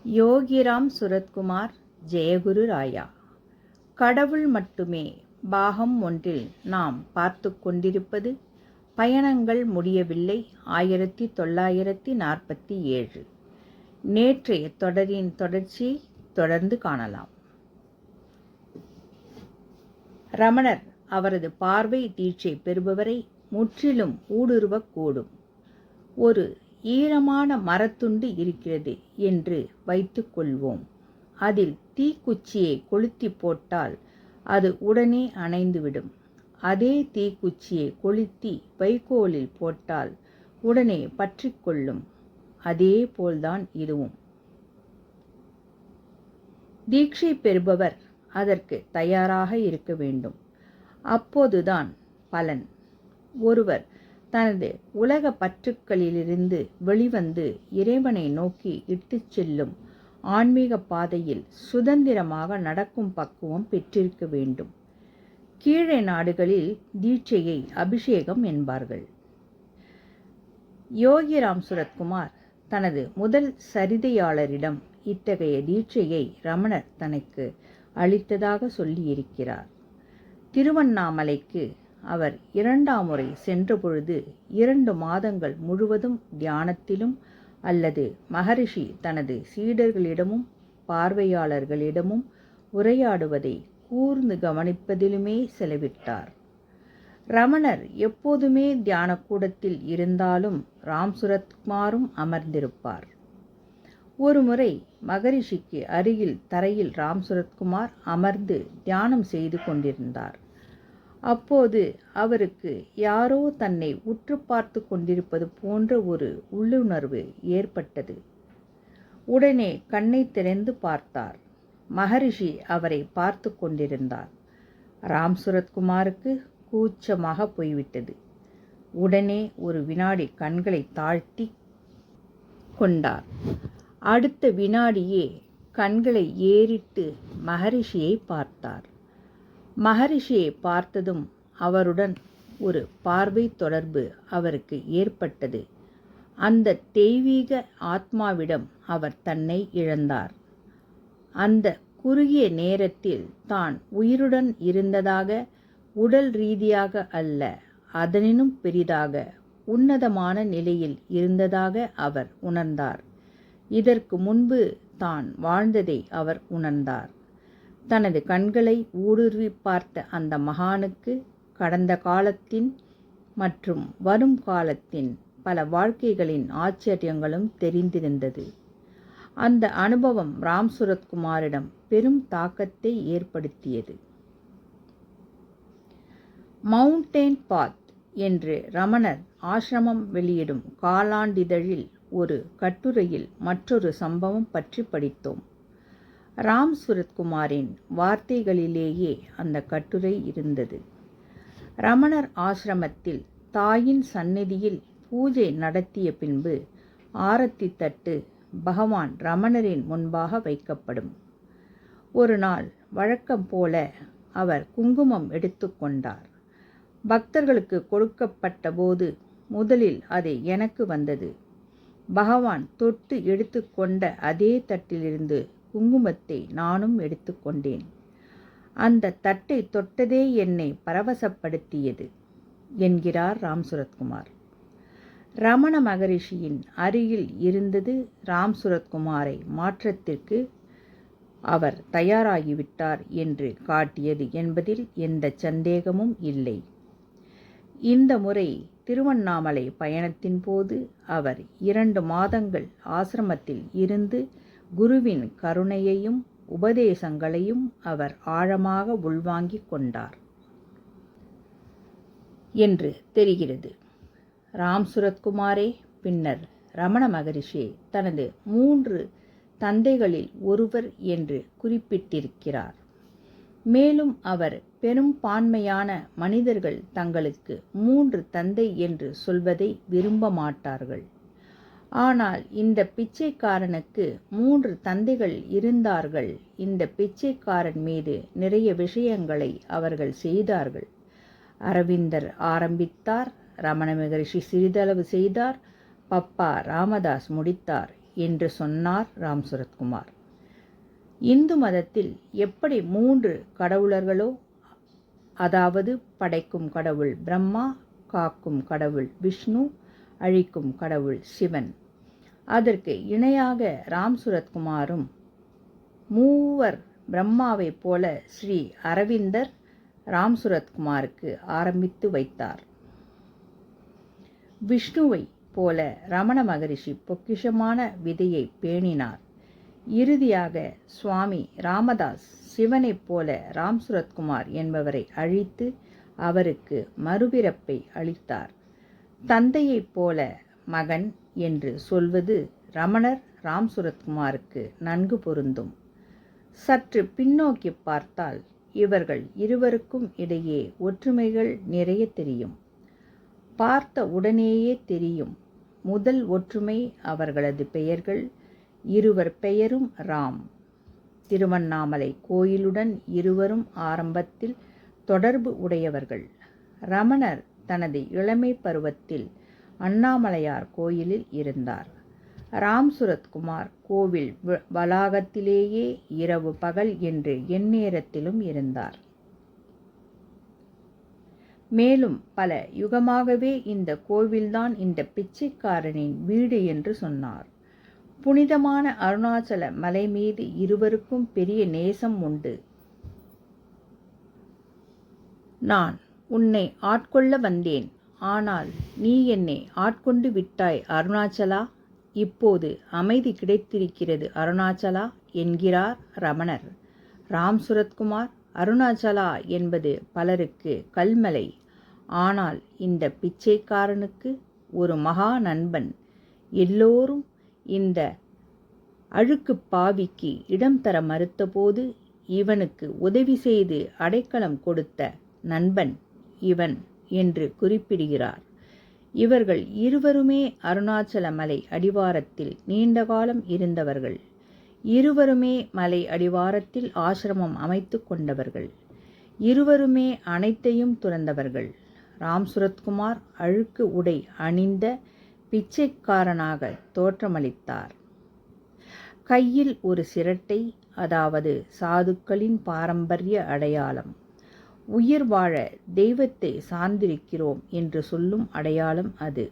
யோகிராம் சுரத்குமார் ஜெயகுரு ராயா. கடவுள் மட்டுமே பாகம் 1 நாம் பார்த்து கொண்டிருப்பது பயணங்கள் முடியவில்லை 1947. நேற்றைய தொடரின் தொடர்ச்சியை தொடர்ந்து காணலாம். ரமணர் அவரது பார்வை தீட்சை பெறுபவரை முற்றிலும் ஊடுருவக்கூடும். ஒரு ஈரமான மரத்துண்டு இருக்கிறது என்று வைத்துக் கொள்வோம். அதில் தீக்குச்சியை கொளுத்தி போட்டால் அது உடனே அணைந்துவிடும். அதே தீக்குச்சியை கொளுத்தி வைக்கோலில் போட்டால் உடனே பற்றிக்கொள்ளும். அதே போல்தான் இதுவும். தீட்சை பெறுபவர் அதற்கு தயாராக இருக்க வேண்டும். அப்போதுதான் பலன். ஒருவர் தனது உலக பற்றுக்களிலிருந்து வெளிவந்து இறைவனை நோக்கி இட்டுச் செல்லும் ஆன்மீக பாதையில் சுதந்திரமாக நடக்கும் பக்குவம் பெற்றிருக்க வேண்டும். கீழே நாடுகளில் தீட்சையை அபிஷேகம் என்பார்கள். யோகிராம் சுரத்குமார் தனது முதல் சரிதையாளரிடம் இத்தகைய தீட்சையை ரமணர் தனக்கு அளித்ததாக சொல்லியிருக்கிறார். திருவண்ணாமலைக்கு அவர் 2ஆம் முறை சென்றபொழுது 2 மாதங்கள் முழுவதும் தியானத்திலும் அல்லது மகரிஷி தனது சீடர்களிடமும் பார்வையாளர்களிடமும் உரையாடுவதை கூர்ந்து கவனிப்பதிலுமே செலவிட்டார். ரமணர் எப்போதுமே தியானக்கூடத்தில் இருந்தாலும் ராம் சுரத்குமாரும் அமர்ந்திருப்பார். ஒருமுறை மகரிஷிக்கு அருகில் தரையில் ராம் சுரத்குமார் அமர்ந்து தியானம் செய்து கொண்டிருந்தார். அப்போது அவருக்கு யாரோ தன்னை உற்று பார்த்து கொண்டிருப்பது போன்ற ஒரு உள்ளுணர்வு ஏற்பட்டது. உடனே கண்ணை திறந்து பார்த்தார். மகரிஷி அவரை பார்த்து கொண்டிருந்தார். ராம் சுரத்குமாருக்கு கூச்சமாக போய்விட்டது. உடனே ஒரு வினாடி கண்களை தாழ்த்தி கொண்டார். அடுத்த வினாடியே கண்களை ஏறிட்டு மகரிஷியை பார்த்தார். மகரிஷியை பார்த்ததும் அவருடன் ஒரு பார்வை தொடர்பு அவருக்கு ஏற்பட்டது. அந்த தெய்வீக ஆத்மாவிடம் அவர் தன்னை இழந்தார். அந்த குறுகிய நேரத்தில் தான் உயிருடன் இருந்ததாக, உடல் ரீதியாக அல்ல, அதனினும் பெரிதாக உன்னதமான நிலையில் இருந்ததாக அவர் உணர்ந்தார். இதற்கு முன்பு தான் வாழ்ந்ததை அவர் உணர்ந்தார். தனது கண்களை ஊடுருவி பார்த்த அந்த மகானுக்கு கடந்த காலத்தின் மற்றும் வரும் காலத்தின் பல வாழ்க்கைகளின் ஆச்சரியங்களும் தெரிந்திருந்தது. அந்த அனுபவம் ராம் சுரத்குமாரிடம் பெரும் தாக்கத்தை ஏற்படுத்தியது. மவுண்டெயின் பாத் என்று ரமணர் ஆசிரமம் வெளியிடும் காலாண்டிதழில் ஒரு கட்டுரையில் மற்றொரு சம்பவம் பற்றி படித்தோம். ராம் சுரத்குமாரின் வார்த்தைகளிலேயே அந்த கட்டுரை இருந்தது. ரமணர் ஆசிரமத்தில் தாயின் சந்நிதியில் பூஜை நடத்திய பின்பு ஆரத்தி தட்டு பகவான் ரமணரின் முன்பாக வைக்கப்படும். ஒரு நாள் வழக்கம் போல அவர் குங்குமம் எடுத்துக்கொண்டார். பக்தர்களுக்கு கொடுக்கப்பட்ட போது முதலில் அது எனக்கு வந்தது. பகவான் தொட்டு எடுத்துக்கொண்ட அதே தட்டிலிருந்து குங்குமத்தை நானும் எடுத்துக்கொண்டேன். அந்த தட்டை தொட்டதே என்னை பரவசப்படுத்தியது என்கிறார் ராம் சுரத்குமார். ரமண மகரிஷியின் அருகில் இருந்தது ராம் சுரத்குமாரை மாற்றத்திற்கு அவர் தயாராகிவிட்டார் என்று காட்டியது என்பதில் எந்த சந்தேகமும் இல்லை. இந்த முறை திருவண்ணாமலை பயணத்தின் போது அவர் 2 மாதங்கள் ஆசிரமத்தில் இருந்து குருவின் கருணையையும் உபதேசங்களையும் அவர் ஆழமாக உள்வாங்கிக் கொண்டார் என்று தெரிகிறது. ராம் சுரத்குமாரே பின்னர் ரமண மகரிஷியை தனது 3 தந்தைகளில் ஒருவர் என்று குறிப்பிட்டிருக்கிறார். மேலும் அவர் பெரும்பான்மையான மனிதர்கள் தங்களுக்கு 3 தந்தை என்று சொல்வதை விரும்ப மாட்டார்கள். ஆனால் இந்த பிச்சைக்காரனுக்கு 3 தந்தைகள் இருந்தார்கள். இந்த பிச்சைக்காரன் மீது நிறைய விஷயங்களை அவர்கள் செய்தார்கள். அரவிந்தர் ஆரம்பித்தார், ரமண மகரிஷி சிறிதளவு செய்தார், பப்பா ராமதாஸ் முடித்தார் என்று சொன்னார் ராம் சுரத்குமார். இந்து மதத்தில் எப்படி 3 கடவுளர்களோ, அதாவது படைக்கும் கடவுள் பிரம்மா, காக்கும் கடவுள் விஷ்ணு, அழிக்கும் கடவுள் சிவன், அதற்கு இணையாக ராம் சுரத்குமாரும் மூவர் பிரம்மாவைப் போல ஸ்ரீ அரவிந்தர் ராம் சுரத்குமாருக்கு ஆரம்பித்து வைத்தார். விஷ்ணுவை போல ரமண மகரிஷி பொக்கிஷமான விதையை பேணினார். இறுதியாக சுவாமி ராமதாஸ் சிவனைப் போல ராம் சுரத்குமார் என்பவரை அழித்து அவருக்கு மறுபிறப்பை அளித்தார். தந்தையைப் போல மகன் என்று சொல்வது ரமணர் ராம் சுரத்குமாருக்கு நன்கு பொருந்தும். சற்று பின்னோக்கி பார்த்தால் இவர்கள் இருவருக்கும் இடையே ஒற்றுமைகள் நிறைய தெரியும். பார்த்த உடனேயே தெரியும். முதல் ஒற்றுமை அவர்களது பெயர்கள். இருவர் பெயரும் ராம். திருவண்ணாமலை கோயிலுடன் இருவரும் ஆரம்பத்தில் தொடர்பு உடையவர்கள். ரமணர் தனது இளமை பருவத்தில் அண்ணாமலையார் கோயிலில் இருந்தார். ராம் சுரத்குமார் கோவில் வளாகத்திலேயே இரவு பகல் என்று எந்நேரத்திலும் இருந்தார். மேலும் பல யுகமாகவே இந்த கோவில்தான் இந்த பிச்சைக்காரனின் வீடு என்று சொன்னார். புனிதமான அருணாச்சல மலை மீது இருவருக்கும் பெரிய நேசம் உண்டு. நான் உன்னை ஆட்கொள்ள வந்தேன், ஆனால் நீ என்னை ஆட்கொண்டு விட்டாய் அருணாச்சலா. இப்போது அமைதி கிடைத்திருக்கிறது அருணாச்சலா என்கிறார் ரமணர். ராம் சுரத்குமார் அருணாச்சலா என்பது பலருக்கு கல்மலை. ஆனால் இந்த பிச்சைக்காரனுக்கு ஒரு மகா நண்பன். எல்லோரும் இந்த அழுக்கு பாவிக்கு இடம் தர மறுத்தபோது இவனுக்கு உதவி செய்து அடைக்கலம் கொடுத்த நண்பன் இவன் என்று குறிப்பிடுகிறார். இவர்கள் இருவருமே அருணாச்சல மலை அடிவாரத்தில் நீண்ட காலம் இருந்தவர்கள். இருவருமே மலை அடிவாரத்தில் ஆசிரமம் அமைத்து கொண்டவர்கள். இருவருமே அனைத்தையும் துறந்தவர்கள். ராம் சுரத்குமார் அழுக்கு உடை அணிந்த பிச்சைக்காரனாக தோற்றமளித்தார். கையில் ஒரு சிரட்டை, அதாவது சாதுக்களின் பாரம்பரிய அடையாளம். உயிர் வாழ தெய்வத்தை சார்ந்திருக்கிறோம் என்று சொல்லும் அடையாளம் அது.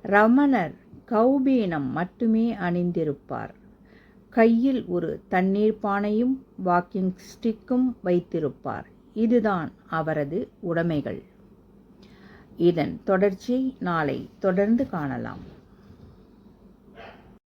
ரமணர் கௌபீனம் மட்டுமே அணிந்திருப்பார். கையில் ஒரு தண்ணீர் பானையும் வாக்கிங் ஸ்டிக்கும் வைத்திருப்பார். இதுதான் அவரது உடைமைகள். இதன் தொடர்ச்சியை நாளை தொடர்ந்து காணலாம்.